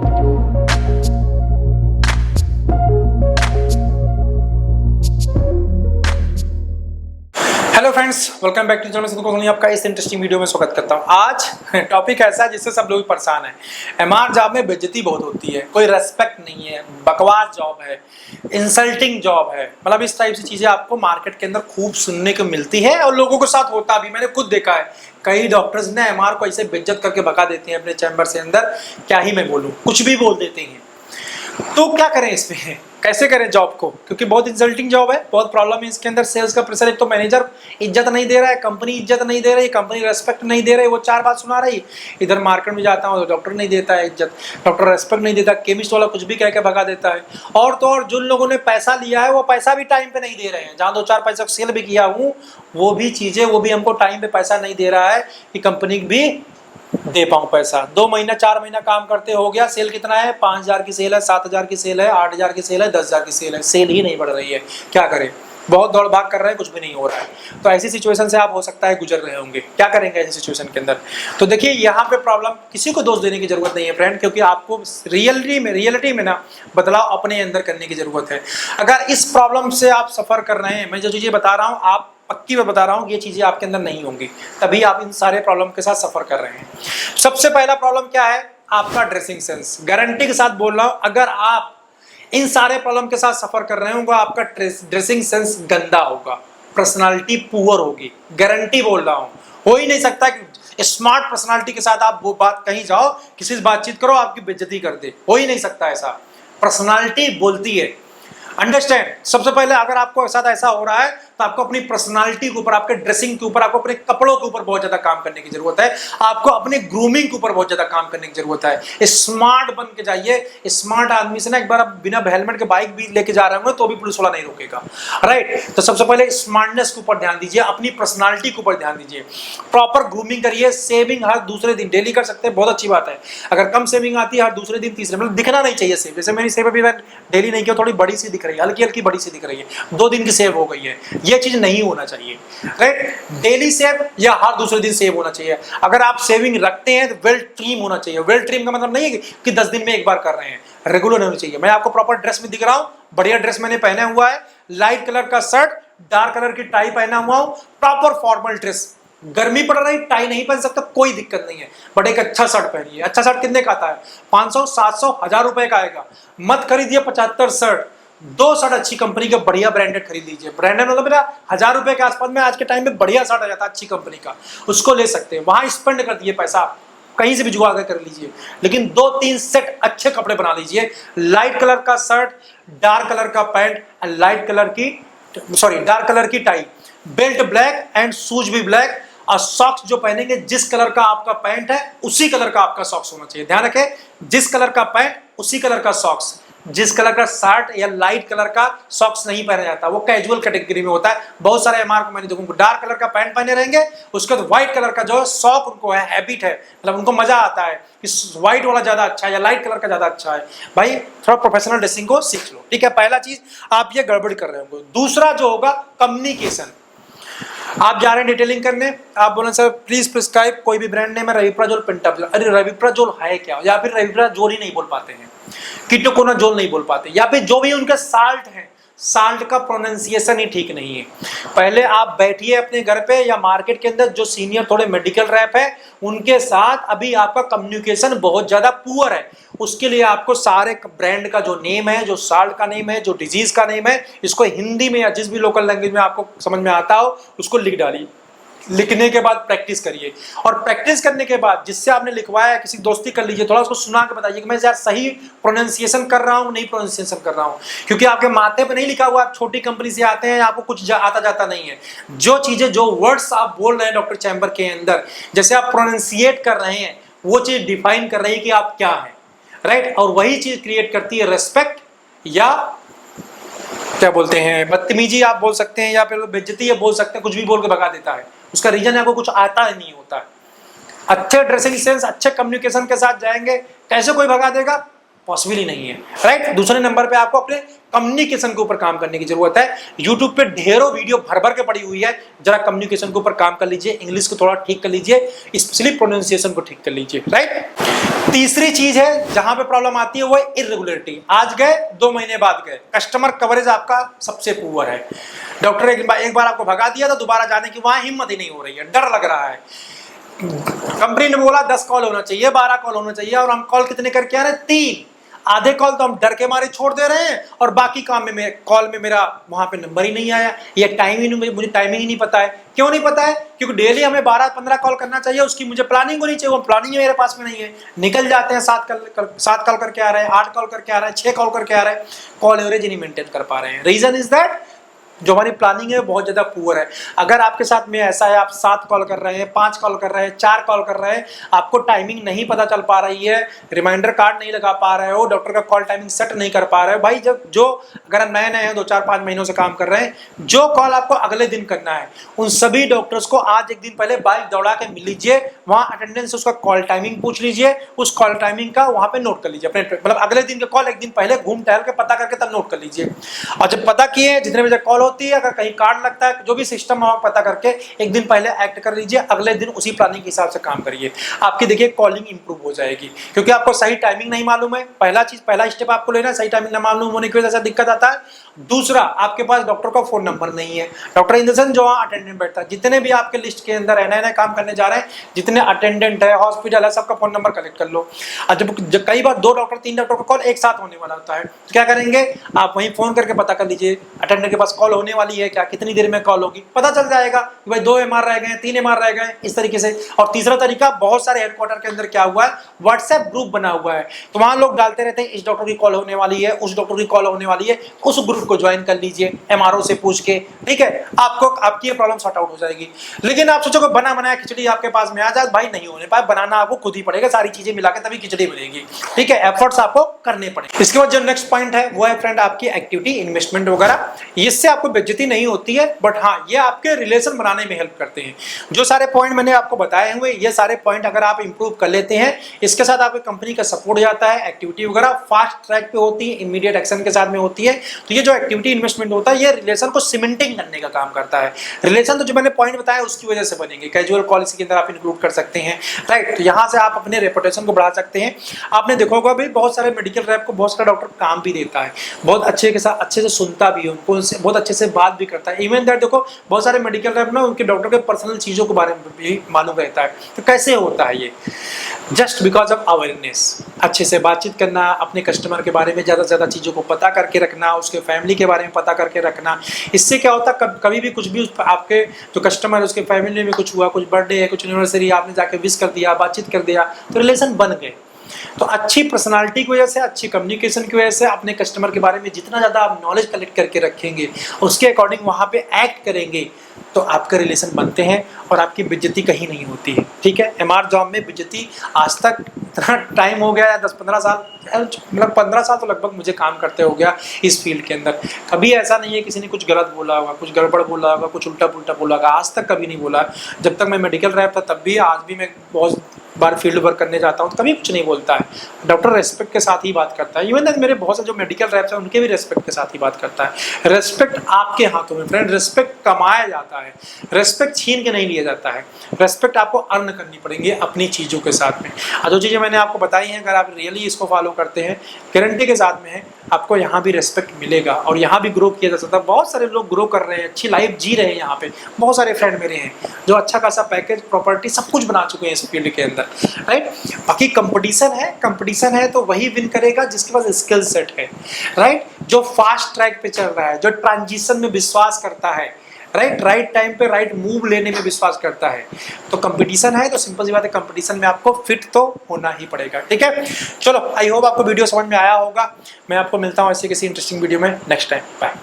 Hello friends, welcome back to channel Sidhu Kohli. आपका इस interesting video में स्वागत करता हूं। आज टॉपिक ऐसा है जिससे सब लोग परेशान हैं। एमआर जॉब में बेइज्जती बहुत होती है, कोई रेस्पेक्ट नहीं है, बकवास जॉब है, इंसल्टिंग जॉब है। मतलब इस टाइप से चीजें आपको मार्केट के अंदर खूब सुनने को मिलती है और लोगों के साथ होता भी। मैंने खुद देखा है, कई डॉक्टर्स ने एमआर को ऐसे बेइज्जत करके भगा देते हैं अपने चैम्बर से अंदर। क्या ही मैं बोलूँ, कुछ भी बोल देते हैं। तो क्या करें इसमें, कैसे करें जॉब को, क्योंकि बहुत इंसल्टिंग जॉब है, बहुत प्रॉब्लम है इसके अंदर। सेल्स का प्रेशर, एक तो मैनेजर इज्जत नहीं दे रहा है, कंपनी इज्जत नहीं दे रही, कंपनी रेस्पेक्ट नहीं दे रही, वो चार बात सुना रही। इधर मार्केट में जाता हूँ तो डॉक्टर नहीं देता है इज्जत, डॉक्टर रेस्पेक्ट नहीं देता, केमिस्ट वाला कुछ भी कह के भगा देता है। और तो और जिन लोगों ने पैसा लिया है वो पैसा भी टाइम पे नहीं दे रहे हैं। जहाँ 2-4 पैसा सेल भी किया हूँ वो भी चीजें, वो भी हमको टाइम पे पैसा नहीं दे रहा है कि कंपनी भी दे पाऊँ पैसा। 2 महीना 4 महीना काम करते हो गया, सेल कितना है, 5000 की सेल है, 7000 की सेल है, 8000 की सेल है, 10000 की सेल है, सेल ही नहीं बढ़ रही है। क्या करें, बहुत दौड़ भाग कर रहे हैं, कुछ भी नहीं हो रहा है। तो ऐसी सिचुएशन से आप हो सकता है गुजर रहे होंगे। क्या करेंगे ऐसी सिचुएशन के अंदर? तो देखिए, यहाँ पे प्रॉब्लम किसी को दोष देने की जरूरत नहीं है फ्रेंड, क्योंकि आपको रियलिटी में ना बदलाव अपने अंदर करने की जरूरत है। अगर इस प्रॉब्लम से आप सफर कर रहे हैं, मैं जो चीजें बता रहा हूँ आप पक्की मैं बता रहा हूँ, ये चीजें आपके अंदर नहीं होंगी, तभी आप इन सारे प्रॉब्लम के साथ सफर कर रहे हैं। सबसे पहला प्रॉब्लम क्या है? आपका ड्रेसिंग सेंस। गारंटी के साथ बोल रहा हूं, अगर आप इन सारे प्रॉब्लम के साथ सफर कर रहे होंगे, आपका ड्रेसिंग सेंस गंदा होगा, पर्सनालिटी पुअर होगी। गारंटी बोल रहा हूं, हो ही नहीं सकता कि स्मार्ट पर्सनालिटी के साथ आप वो बात कहीं जाओ, किसी से बातचीत करो, आपकी बेइज्जती कर दे। हो ही नहीं सकता ऐसा। पर्सनालिटी बोलती है। अंडरस्टैंड? सबसे पहले अगर आपको साथ ऐसा हो रहा है तो आपको अपनी पर्सनालिटी के ऊपर, आपके ड्रेसिंग के ऊपर, आपको अपने कपड़ों के ऊपर बहुत ज्यादा काम करने की जरूरत है। आपको अपने ग्रूमिंग के ऊपर बहुत ज्यादा काम करने की जरूरत है। स्मार्ट बन के जाइए। स्मार्ट आदमी से ना एक बार आप बिना हेलमेट के बाइक भी लेके जा रहे होंगे तो भी पुलिस वाला नहीं रोकेगा, राइट? तो सबसे पहले स्मार्टनेस के ऊपर ध्यान दीजिए, अपनी पर्सनालिटी के ऊपर ध्यान दीजिए। प्रॉपर ग्रूमिंग करिए। सेविंग हर दूसरे दिन, डेली कर सकते हैं, बहुत अच्छी बात है। अगर कम सेविंग आती है, हर दूसरे दिन, तीसरे, मतलब दिखना नहीं चाहिए सेव। जैसे मेरी सेव अभी डेली नहीं किया, थोड़ी बड़ी सी दिख रही है, हल्की हल्की बड़ी सी दिख रही है, 2 दिन की सेव हो गई है। ये चीज नहीं होना चाहिए, राइट? डेली सेव या हर दूसरे दिन सेव होना चाहिए। अगर आप सेविंग रखते हैं तो वेल ट्रिम होना चाहिए। वेल ट्रिम का मतलब नहीं है कि 10 दिन में एक बार कर रहे हैं, रेगुलर होना चाहिए। मैं आपको प्रॉपर ड्रेस में दिख रहा हूं, बढ़िया ड्रेस मैंने पहना हुआ है, लाइट कलर का शर्ट, डार्क कलर की टाई पहना हुआ हूं, प्रॉपर फॉर्मल ड्रेस। गर्मी पड़ रही, टाई नहीं पहन सकता, कोई दिक्कत नहीं है, बट एक अच्छा शर्ट पहनिए। अच्छा शर्ट कितने का आता है? 500, 700, 1000 रुपए का आएगा। मत खरीदिए 75 शर्ट। 2 शर्ट अच्छी कंपनी का, बढ़िया ब्रांडेड खरीद लीजिए। ब्रांडेड मतलब मेरा 1000 रुपए के आसपास में आज के टाइम में बढ़िया शर्ट आ जाता है अच्छी कंपनी का, उसको ले सकते हैं। वहां स्पेंड कर दिए पैसा, कहीं से भी जुगाड़ कर लीजिए, लेकिन 2-3 सेट अच्छे कपड़े बना लीजिए। लाइट कलर का शर्ट, डार्क कलर का पैंट, डार्क कलर की tie, belt black and shoes भी ब्लैक, और सॉक्स जो पहनेंगे, जिस कलर का आपका पैंट है उसी कलर का आपका सॉक्स होना चाहिए। ध्यान रखें, जिस कलर का पैंट उसी कलर का सॉक्स। जिस कलर का शर्ट या लाइट कलर का सॉक्स नहीं पहना जाता, वो कैजुअल कैटेगरी में होता है। बहुत सारे एमआर को मैंने देखूंगा डार्क कलर का पैंट पहने रहेंगे, उसके बाद व्हाइट कलर का जो सॉक उनको है, हैबिट है, मतलब उनको मजा आता है कि व्हाइट वाला ज्यादा अच्छा है या लाइट कलर का ज्यादा अच्छा है। भाई थोड़ा प्रोफेशनल ड्रेसिंग को सीख लो, ठीक है? पहला चीज आप ये गड़बड़ कर रहे होंगे। दूसरा जो होगा, कम्युनिकेशन। आप जा रहे हैं डिटेलिंग करने, आप बोले सर प्लीज प्रिस्क्राइब कोई भी ब्रांड नेम है, रविप्राजोल, पेंटाप्रिल। अरे रविप्राजोल है क्या? या फिर रविप्राजोल ही नहीं बोल पाते हैं, कीटोकोनाजोल नहीं बोल पाते, या फिर जो भी उनका साल्ट है, साल्ट का प्रोनाउंसिएशन ही ठीक नहीं है। पहले आप बैठिए अपने घर पे या मार्केट के अंदर, जो सीनियर थोड़े मेडिकल रैप है उनके साथ। अभी आपका कम्युनिकेशन बहुत ज्यादा पुअर है, उसके लिए आपको सारे ब्रांड का जो नेम है, जो साल्ट का नेम है, जो डिजीज का नेम है, इसको हिंदी में या जिस भी लोकल लैंग्वेज में आपको समझ में आता हो उसको लिख डालिए। लिखने के बाद प्रैक्टिस करिए, और प्रैक्टिस करने के बाद जिससे आपने लिखवाया, किसी दोस्ती कर लीजिए, थोड़ा उसको सुना के बताइए कि मैं यार सही प्रोनाउंसिएशन कर रहा हूँ नहीं प्रोनाउंसिएशन कर रहा हूँ, क्योंकि आपके माथे पे नहीं लिखा हुआ, आप छोटी कंपनी से आते हैं, आपको कुछ आता जाता नहीं है। जो चीजें, जो वर्ड्स आप बोल रहे हैं डॉक्टर चैम्बर के अंदर, जैसे आप प्रोनाउंसिएट कर रहे हैं, वो चीज डिफाइन कर रही है कि आप क्या है, राइट? और वही चीज क्रिएट करती है रेस्पेक्ट, या क्या बोलते हैं, बदतमीजी आप बोल सकते हैं, या फिर बेइज्जती ये बोल सकते हैं, कुछ भी बोल के भगा देता है। उसका रीजन आपको कुछ आता ही नहीं होता है। अच्छे ड्रेसिंग सेंस, अच्छे कम्युनिकेशन के साथ जाएंगे, कैसे कोई भगा देगा? पॉसिबल ही नहीं है, राइट। दूसरे नंबर पे आपको अपने कम्युनिकेशन के ऊपर काम करने की जरूरत है। यूट्यूब पे ढेरों वीडियो भर भर के पड़ी हुई है, जरा कम्युनिकेशन के ऊपर काम कर लीजिए, इंग्लिश को थोड़ा ठीक कर लीजिए, स्पेशली प्रोनाउंसिएशन को ठीक कर लीजिए, राइट। तीसरी चीज है जहां पे प्रॉब्लम आती है वो है इरेगुलरिटी। आज गए 2 महीने बाद गए, कस्टमर कवरेज आपका सबसे पुअर है। डॉक्टर एक बार आपको भगा दिया तो दोबारा जाने की वहां हिम्मत ही नहीं हो रही है, डर लग रहा है। कंपनी ने बोला 10 कॉल होना चाहिए, 12 कॉल होना चाहिए, और हम कॉल कितने करके आ रहे हैं? 3। आधे कॉल तो हम डर के मारे छोड़ दे रहे हैं, और बाकी काम में कॉल में मेरा वहां पे नंबर ही नहीं आया, ये टाइमिंग, मुझे टाइमिंग ही नहीं पता है। क्यों नहीं पता है? क्योंकि डेली हमें 12-15 कॉल करना चाहिए, उसकी मुझे प्लानिंग होनी चाहिए, वो प्लानिंग मेरे पास में नहीं है। निकल जाते हैं 7 कॉल करके आ रहे हैं, 8 कॉल करके आ रहे हैं, 6 कॉल करके आ रहे हैं, कॉल एवरेज नहीं मेंटेन कर पा रहे हैं। रीजन इज दैट जो हमारी प्लानिंग है बहुत ज्यादा पुअर है। अगर आपके साथ में ऐसा है, आप 7 कॉल कर रहे हैं, 5 कॉल कर रहे हैं, 4 कॉल कर रहे हैं, आपको टाइमिंग नहीं पता चल पा रही है, रिमाइंडर कार्ड नहीं लगा पा रहे हो, डॉक्टर का कॉल टाइमिंग सेट नहीं कर पा रहे हो, भाई अगर हम नए हैं 2-4-5 महीनों से काम कर रहे हैं, जो कॉल आपको अगले दिन करना है उन सभी डॉक्टर्स को आज एक दिन पहले बाइक दौड़ा के मिल लीजिए, वहां अटेंडेंस उसका कॉल टाइमिंग पूछ लीजिए, उस कॉल टाइमिंग का वहां पे नोट कर लीजिए, अपने मतलब अगले दिन का कॉल एक दिन पहले घूम टहल के पता करके तब नोट कर लीजिए। और जब पता किए जितने बजे कॉल होती है, अगर कहीं कार्ड लगता है, जो भी सिस्टम है पता करके एक दिन पहले एक्ट कर लीजिए, अगले दिन उसी प्लानिंग के हिसाब से काम करिए। आपकी देखिए कॉलिंग इंप्रूव हो जाएगी, क्योंकि आपको सही टाइमिंग नहीं मालूम है। पहला स्टेप आपको लेना है, सही टाइमिंग ना मालूम होने की वजह से दिक्कत आता है। दूसरा, आपके पास डॉक्टर का फोन नंबर नहीं है, डॉक्टर इन द सेंस जो वहां अटेंडेंट बैठता है, जितने भी आपके लिस्ट के अंदर नए काम करने जा रहे हैं, जितने अटेंडेंट है, हॉस्पिटल है, सबका फोन नंबर कलेक्ट कर लो। और जब कई बार 2 डॉक्टर 3 डॉक्टर का कॉल एक साथ होने वाला होता है, तो क्या करेंगे, आप वहीं फोन करके पता कर लीजिए अटेंडेंट के पास कॉल होने वाली है क्या, कितनी देर में कॉल होगी, पता चल जाएगा कि भाई 2 MR रह गए, 3 MR रह गए, इस तरीके से। और तीसरा तरीका, बहुत सारे हेडक्वार्टर के अंदर क्या हुआ है, व्हाट्सएप ग्रुप बना हुआ है, तो वहां लोग डालते रहते हैं इस डॉक्टर की कॉल होने वाली है, उस डॉक्टर की कॉल होने वाली है, उस ग्रुप को ज्वाइन कर लीजिए MRO से पूछ के, ठीक है, आपकी ये प्रॉब्लम सॉर्ट आउट हो जाएगी। लेकिन आप सोचोगे बना बनाया खिचड़ी आपके पास में आ जाए, भाई नहीं होने पाए, बनाना आपको खुद ही पड़ेगा, सारी चीजें मिला के तभी खिचड़ी बनेगी, ठीक है, एफर्ट्स आपको करने पड़ेंगे। इसके बाद जो नेक्स्ट पॉइंट है वो है फ्रेंड आपकी एक्टिविटी, इन्वेस्टमेंट वगैरह। इससे आपको बेइज्जती नहीं होती है, बट हाँ ये आपके रिलेशन बनाने में हेल्प करते हैं। जो सारे पॉइंट मैंने आपको बताए हुए, ये सारे पॉइंट अगर आप इंप्रूव कर लेते हैं, इसके साथ आपकी कंपनी का सपोर्ट जाता है, एक्टिविटी वगैरह फास्ट ट्रैक पे होती है, इमीडिएट एक्शन के साथ में होती है। तो ये जो एक्टिविटी इन्वेस्टमेंट होता है, ये रिलेशन को सीमेंटिंग करने का काम करता है। रिलेशन तो जो मैंने पॉइंट बताया उसकी वजह से बनेंगे, कैजुअल पॉलिसी के अंदर आप इंक्लूड कर सकते हैं, राइट। तो यहाँ से आप अपने रेपुटेशन को बढ़ा सकते हैं। आपने देखा होगा भी बहुत सारे मेडिकल रैप को बहुत सारा डॉक्टर काम भी देता है, बहुत अच्छे के साथ अच्छे से सुनता भी है उनको, बहुत अच्छे से बात भी करता है। इवन दैट देखो बहुत सारे मेडिकल रैप में उनके डॉक्टर के पर्सनल चीजों के बारे में भी मालूम रहता है। तो कैसे होता है ये? जस्ट बिकॉज ऑफ अवेयरनेस, अच्छे से बातचीत करना, अपने कस्टमर के बारे में ज़्यादा से ज़्यादा चीज़ों को पता करके रखना, उसके फैमिली के बारे में पता करके रखना। इससे क्या होता है, कभी भी कुछ भी आपके जो कस्टमर है उसके फैमिली में कुछ हुआ, कुछ बर्थडे है, कुछ एनिवर्सरी, आपने जाके विश कर दिया, बातचीत कर दिया, तो रिलेशन बन गए। तो अच्छी पर्सनालिटी की वजह से, अच्छी कम्युनिकेशन की वजह से, अपने कस्टमर के बारे में जितना ज़्यादा आप नॉलेज कलेक्ट करके रखेंगे, उसके अकॉर्डिंग वहाँ पे एक्ट करेंगे, तो आपके रिलेशन बनते हैं और आपकी बेइज्जती कहीं नहीं होती है, ठीक है। MR जॉब में बेइज्जती आज तक इतना टाइम हो गया है, 10-15 साल, मतलब 15 साल तो लगभग मुझे काम करते हो गया इस फील्ड के अंदर। कभी ऐसा नहीं है किसी ने कुछ गलत बोला होगा, कुछ गड़बड़ बोला होगा, कुछ उल्टा पुल्टा बोला होगा, आज तक कभी नहीं बोला। जब तक मैं मेडिकल रैप था तब भी, आज भी मैं बहुत बार फील्ड वर्क करने जाता हूँ तो कभी कुछ नहीं बोलता है। डॉक्टर रेस्पेक्ट के साथ ही बात करता है। इवन मेरे बहुत से जो मेडिकल रैप्स हैं उनके भी रेस्पेक्ट के साथ ही बात करता है। रेस्पेक्ट आपके हाथों में फ्रेंड, रेस्पेक्ट कमाया जाता है, रेस्पेक्ट छीन के नहीं लिया जाता है। रेस्पेक्ट आपको अर्न करनी पड़ेगी अपनी चीज़ों के साथ में। और जो चीज़ें मैंने आपको बताई हैं, अगर आप रियली इसको फॉलो करते हैं, गारंटी के साथ में है, आपको यहाँ भी रेस्पेक्ट मिलेगा और यहाँ भी ग्रो किया जा सकता है। बहुत सारे लोग ग्रो कर रहे हैं, अच्छी लाइफ जी रहे हैं यहाँ पे। बहुत सारे फ्रेंड मेरे हैं जो अच्छा खासा पैकेज, प्रॉपर्टी सब कुछ बना चुके हैं इस फील्ड के अंदर, राइट। बाकी कंपटीशन है तो वही विन करेगा जिसके पास स्किल सेट है, राइट। जो फास्ट ट्रैक पे चल रहा है, जो ट्रांजिशन में विश्वास करता है, राइट टाइम पे राइट मूव लेने में विश्वास करता है। तो कंपटीशन है तो सिंपल सी बात है, कंपटीशन में आपको फिट तो होना ही पड़ेगा, ठीक है। चलो, आई होप आपको वीडियो समझ में आया होगा। मैं आपको मिलता हूँ ऐसे किसी इंटरेस्टिंग वीडियो में नेक्स्ट टाइम। बाय।